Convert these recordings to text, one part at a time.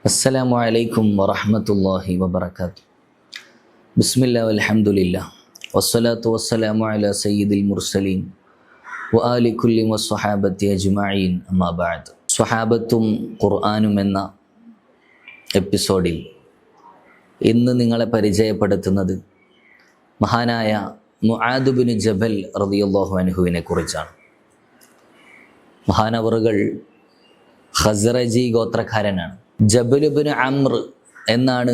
അസ്സലാമു അലൈക്കും വറഹ്മത്തുള്ളാഹി വബറകാതുഹു. ബിസ്മില്ലാ വൽഹംദുലില്ലാ വസ്സലാത്തു വസ്സലാമു അലാ സയ്യിദിൽ മുർസലീൻ വആലി കുല്ലി വസ്സഹാബത്തി അജ്മഈൻ അമ്മാ ബഅദ്. സ്വഹാബത്തും ഖുർആനും എന്ന എപ്പിസോഡിൽ ഇന്ന് നിങ്ങളെ പരിചയപ്പെടുത്തുന്നത് മഹാനായ മുആദ് ബിൻ ജബൽ റളിയല്ലാഹു അൻഹുവിനെ കുറിച്ചാണ്. മഹാനവറുകൾ ഖസ്റജി ഗോത്രക്കാരനാണ്. ജബൽ ബിൻ അംർ എന്നാണ്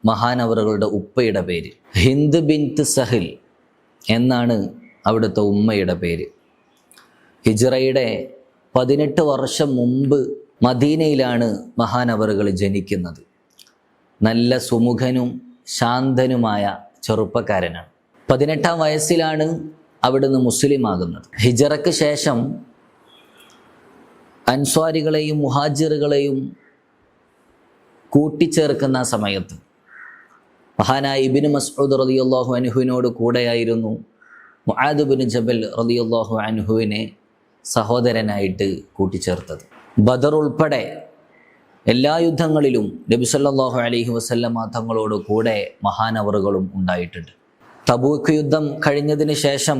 മഹാനവറുകളുടെ ഉപ്പയുടെ പേര്. ഹിന്ദ് ബിൻത് സഹിൽ എന്നാണ് അവിടുത്തെ ഉമ്മയുടെ പേര്. ഹിജ്റയുടെ 18 വർഷം മുമ്പ് മദീനയിലാണ് മഹാനവറുകൾ ജനിക്കുന്നത്. നല്ല സുമുഖനും ശാന്തനുമായ ചെറുപ്പക്കാരനാണ്. 18-ാം വയസ്സിലാണ് അവിടുന്ന് മുസ്ലിം ആകുന്നത്. ഹിജ്റയ്ക്ക് ശേഷം അൻസ്വാരികളെയും മുഹാജിറുകളെയും കൂട്ടിച്ചേർക്കുന്ന സമയത്ത് മഹാനായ ഇബ്നു മസ്ഊദ് റളിയല്ലാഹു അൻഹുവിനോട് കൂടെയായിരുന്നു മുആദ് ബിൻ ജബൽ റളിയല്ലാഹു അൻഹുവിനെ സഹോദരനായിട്ട് കൂട്ടിച്ചേർത്തത്. ബദർ ഉൾപ്പെടെ എല്ലാ യുദ്ധങ്ങളിലും നബി സല്ലല്ലാഹു അലൈഹി വസല്ലമ തങ്ങളോട് കൂടെ മഹാനവറുകളും ഉണ്ടായിട്ടുണ്ട്. തബൂക്ക് യുദ്ധം കഴിഞ്ഞതിന് ശേഷം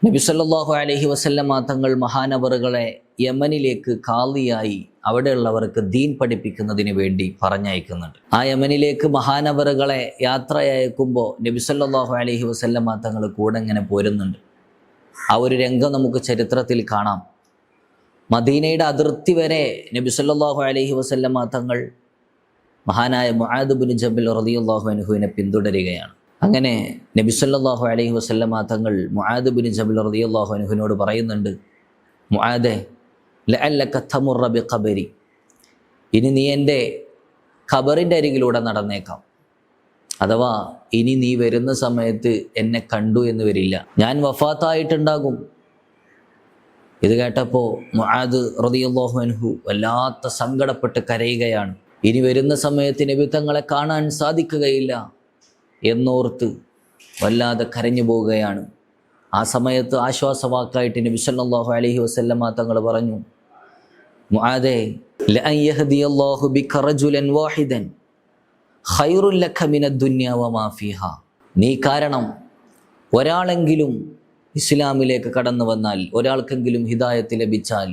നബി സല്ലല്ലാഹു അലൈഹി വസല്ലമ തങ്ങൾ മഹാനവറുകളെ യമനിലേക്ക് ഖാളിയായി അവിടെയുള്ളവർക്ക് ദീൻ പഠിപ്പിക്കുന്നതിന് വേണ്ടി പറഞ്ഞയക്കുന്നുണ്ട്. ആ യമനിലേക്ക് മഹാനവറുകളെ യാത്രയയക്കുമ്പോൾ നബി സല്ലല്ലാഹു അലൈഹി വസല്ലമ തങ്ങൾ കൂടെ ഇങ്ങനെ പോരുന്നുണ്ട്. ആ ഒരു രംഗം നമുക്ക് ചരിത്രത്തിൽ കാണാം. മദീനയുടെ അതിർത്തി വരെ നബി സല്ലല്ലാഹു അലൈഹി വസല്ലമ തങ്ങൾ മഹാനായ മുആദ് ബിൻ ജബൽ റളിയല്ലാഹു അൻഹുവിനെ പിന്തുടരുകയാണ്. അങ്ങനെ നബി സല്ലല്ലാഹു അലൈഹി വസല്ലമ തങ്ങൾ മുആദ് ബിൻ ജബൽ റളിയല്ലാഹു അൻഹുവിനോട് പറയുന്നുണ്ട്, മുആദേ ലഅല്ലക തമുറ ബിഖബരി, ഇനി നീ എൻ്റെ ഖബറിൻ്റെ അരികിലൂടെ നടന്നേക്കാം. അഥവാ ഇനി നീ വരുന്ന സമയത്ത് എന്നെ കണ്ടു എന്ന് വരില്ല, ഞാൻ വഫാത്തായിട്ടുണ്ടാകും. ഇത് കേട്ടപ്പോൾ മുആദ് റളിയല്ലാഹു അൻഹു വല്ലാത്ത സങ്കടപ്പെട്ട് കരയുകയാണ്. ഇനി വരുന്ന സമയത്ത് നബി തങ്ങളെ കാണാൻ സാധിക്കുകയില്ല എന്നോർത്ത് വല്ലാതെ കരഞ്ഞു പോവുകയാണ്. ആ സമയത്ത് ആശ്വാസവാക്കായിട്ട് നബി സല്ലല്ലാഹു അലൈഹി വസല്ലമ തങ്ങൾ പറഞ്ഞു, മുആദേ ലഅൻ യഹ്ദിയല്ലാഹു ബിക റജുലൻ വാഹിദൻ ഖൈറുൻ ലക മിനദ് ദുനിയ വമാ ഫീഹാ. നീ കാരണം ഒരാളെങ്കിലും ഇസ്ലാമിലേക്ക് കടന്നു വന്നാൽ, ഒരാൾക്കെങ്കിലും ഹിദായത്ത് ലഭിച്ചാൽ,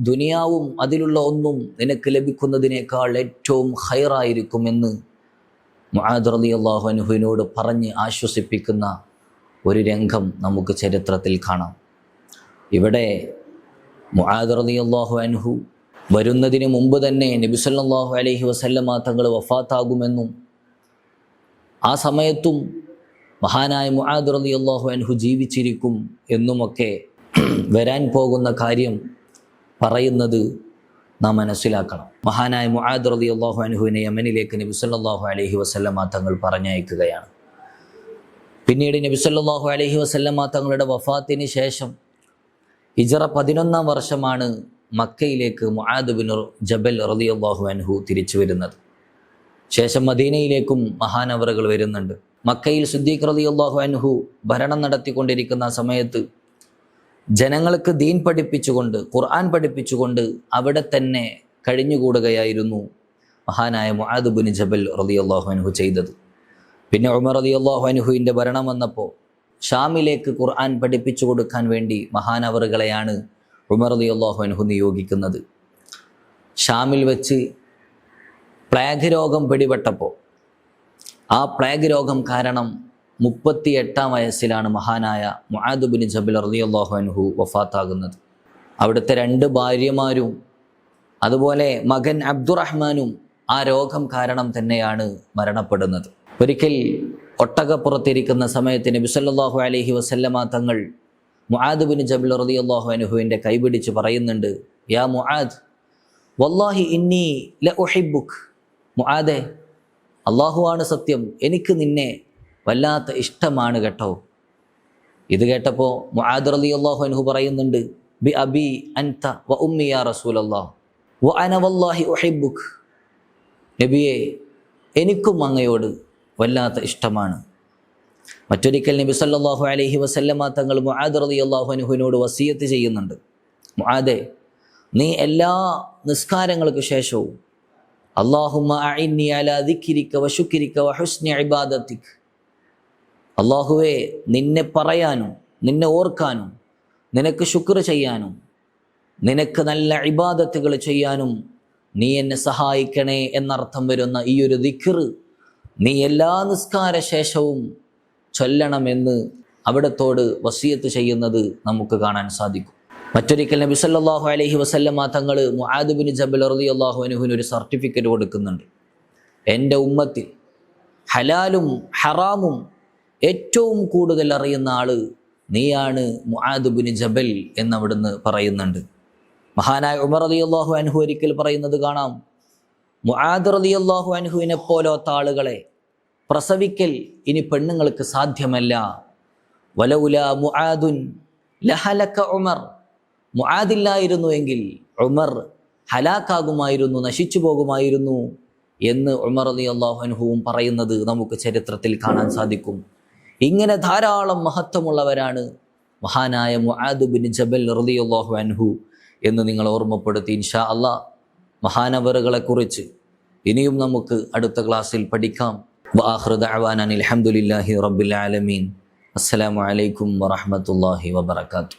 ദുനിയാവും അതിലുള്ള ഒന്നും നിനക്ക് ലഭിക്കുന്നതിനേക്കാൾ ഏറ്റവും ഖൈറായിരിക്കുമെന്ന് മുആദ് റളിയല്ലാഹു അൻഹുവിനോട് പറഞ്ഞ് ആശ്വസിപ്പിക്കുന്ന ഒരു രംഗം നമുക്ക് ചരിത്രത്തിൽ കാണാം. ഇവിടെ മുആദ് റളിയല്ലാഹു അൻഹു വരുന്നതിന് മുമ്പ് തന്നെ നബി സല്ലല്ലാഹു അലൈഹി വസല്ലമ തങ്ങൾ വഫാത്താകുമെന്നും ആ സമയത്തും മഹാനായ മുആദ് റളിയല്ലാഹു അൻഹു ജീവിച്ചിരിക്കും എന്നുമൊക്കെ വരാൻ പോകുന്ന കാര്യം പറയുന്നത് നാം മനസ്സിലാക്കണം. മഹാനായ മുആദ് റളിയല്ലാഹു അൻഹുവിനെ യമനിലേക്ക് നബി സല്ലല്ലാഹു അലൈഹി വസല്ലമ തങ്ങൾ പറഞ്ഞയക്കുകയാണ്. പിന്നീട് നബി സല്ലല്ലാഹു അലൈഹി വസല്ലമ തങ്ങളുടെ വഫാത്തിന് ശേഷം ഹിജ്റ 11-ാം വർഷമാണ് മക്കയിലേക്ക് മുആദ് ബിൻ ജബൽ റളിയല്ലാഹു അൻഹു തിരിച്ചു വരുന്നത്. ശേഷം മദീനയിലേക്കും മഹാനവറുകൾ വരുന്നുണ്ട്. മക്കയിൽ സിദ്ദീഖ് റളിയല്ലാഹു അൻഹു ഭരണം നടത്തിക്കൊണ്ടിരിക്കുന്ന സമയത്ത് ജനങ്ങൾക്ക് ദീൻ പഠിപ്പിച്ചുകൊണ്ട്, ഖുർആൻ പഠിപ്പിച്ചുകൊണ്ട് അവിടെ തന്നെ കഴിഞ്ഞുകൂടുകയായിരുന്നു മഹാനായ മുആദ് ബിൻ ജബൽ റളിയല്ലാഹു അൻഹു ചെയ്തത്. പിന്നെ ഉമർ റളിയല്ലാഹു അൻഹുവിൻ്റെ ഭരണം വന്നപ്പോൾ ഷാമിലേക്ക് ഖുർആൻ പഠിപ്പിച്ചു കൊടുക്കാൻ വേണ്ടി മഹാനവറുകളെയാണ് ഉമർ റളിയല്ലാഹു അൻഹു നിയോഗിക്കുന്നത്. ഷാമിൽ വെച്ച് പ്ലേഗ് രോഗം പിടിപെട്ടപ്പോൾ ആ പ്ലേഗ് രോഗം കാരണം 38-ാം വയസ്സിലാണ് മഹാനായ മുആദ് ബിൻ ജബൽ റളിയല്ലാഹു അൻഹു വഫാത്താകുന്നത്. അവിടുത്തെ 2 ഭാര്യമാരും അതുപോലെ മകൻ അബ്ദുറഹ്മാനും ആ രോഗം കാരണം തന്നെയാണ് മരണപ്പെടുന്നത്. ഒരിക്കൽ ഒട്ടകപ്പുറത്തിരിക്കുന്ന സമയത്ത് നബി സല്ലല്ലാഹു അലൈഹി വസല്ലമ തങ്ങൾ മുആദ് ബിൻ ജബൽ റളിയല്ലാഹു അൻഹുവിൻ്റെ കൈപിടിച്ച് പറയുന്നുണ്ട്, യാ മുആദ് വല്ലാഹി ഇന്നി ലഉഹിബ്ബുക്. മുആദേ, അല്ലാഹുവാണ് സത്യം, എനിക്ക് നിന്നെ വല്ലാത്ത ഇഷ്ടമാണ് കേട്ടോ. ഇത് കേട്ടപ്പോൾ മുആദ് റളിയല്ലാഹു അൻഹു പറയുന്നുണ്ട്, ബി അബി അൻത വ ഉമ്മി യാ റസൂലല്ലാഹ് വ അന വല്ലാഹി ഉഹിബ്ബുക്. നബിയെ, എനിക്കും അങ്ങയോട് വല്ലാത്ത ഇഷ്ടമാണ്. മറ്റൊരിക്കൽ നബി സല്ലല്ലാഹു അലൈഹി വസല്ലമ തങ്ങൾ മുആദ് റളിയല്ലാഹു അൻഹുവിനോട് വസിയത്ത് ചെയ്യുന്നുണ്ട്, മുആദേ, നീ എല്ലാ നിസ്കാരങ്ങൾക്ക് ശേഷവും അല്ലാഹുമ്മ അഇന്നി അലാ ദിക്രിക വശുക്രിക വഹുസ്നി ഇബാദതിക്. അല്ലാഹുവേ, നിന്നെ പറയാനും നിന്നെ ഓർക്കാനും നിനക്ക് ശുക്ർ ചെയ്യാനും നിനക്ക് നല്ല ഇബാദത്തുകൾ ചെയ്യാനും നീ എന്നെ സഹായിക്കണേ എന്നർത്ഥം വരുന്ന ഈ ഒരു ദിക്ർ നീ എല്ലാ നിസ്കാര ശേഷവും ചൊല്ലണമെന്ന് അവിടത്തോട് വസിയത്ത് ചെയ്യുന്നത് നമുക്ക് കാണാൻ സാധിക്കും. മറ്റൊരിക്കൽ നബി സല്ലല്ലാഹു അലൈഹി വസല്ലമ തങ്ങൾ മുആദ് ബിൻ ജബൽ റളിയല്ലാഹു അൻഹുവിന് ഒരു സർട്ടിഫിക്കറ്റ് കൊടുക്കുന്നുണ്ട്. എൻ്റെ ഉമ്മത്തിൽ ഹലാലും ഹറാമും ഏറ്റവും കൂടുതൽ അറിയുന്ന ആള് നീയാണ് മുആദ് ബിൻ ജബൽ എന്നവിടുന്ന് പറയുന്നുണ്ട്. മഹാനായ ഉമർ റളിയല്ലാഹു അൻഹു ഒരിക്കൽ പറയുന്നത് കാണാം, മുആദ് റളിയല്ലാഹു അൻഹുവിനെ പോലത്തെ ആളുകളെ പ്രസവിക്കൽ ഇനി പെണ്ണുങ്ങൾക്ക് സാധ്യമല്ല. വലൗലാ മുആദുൻ ലഹലക ഉമർ. മുആദില്ലായിരുന്നു എങ്കിൽ ഉമർ ഹലാക്കാകുമായിരുന്നു, നശിച്ചു പോകുമായിരുന്നു എന്ന് ഉമർ റളിയല്ലാഹു അൻഹുവും പറയുന്നത് നമുക്ക് ചരിത്രത്തിൽ കാണാൻ സാധിക്കും. ഇങ്ങനെ ധാരാളം മഹത്വമുള്ളവരാണ് മഹാനായ മുആദ് ബിൻ ജബൽ റളിയല്ലാഹു അൻഹു എന്ന് നിങ്ങൾ ഓർമ്മപ്പെടുത്തി. ഇൻഷാ അല്ലാഹ് മഹാനവറുകളെ കുറിച്ച് ഇനിയും നമുക്ക് അടുത്ത ക്ലാസ്സിൽ പഠിക്കാം. വആഖിറു ദഅവാനാ അൽഹംദുലില്ലാഹി റബ്ബിൽ ആലമീൻ. അസ്സലാമു അലൈക്കും വറഹ്മത്തുള്ളാഹി വബറകാതുഹു.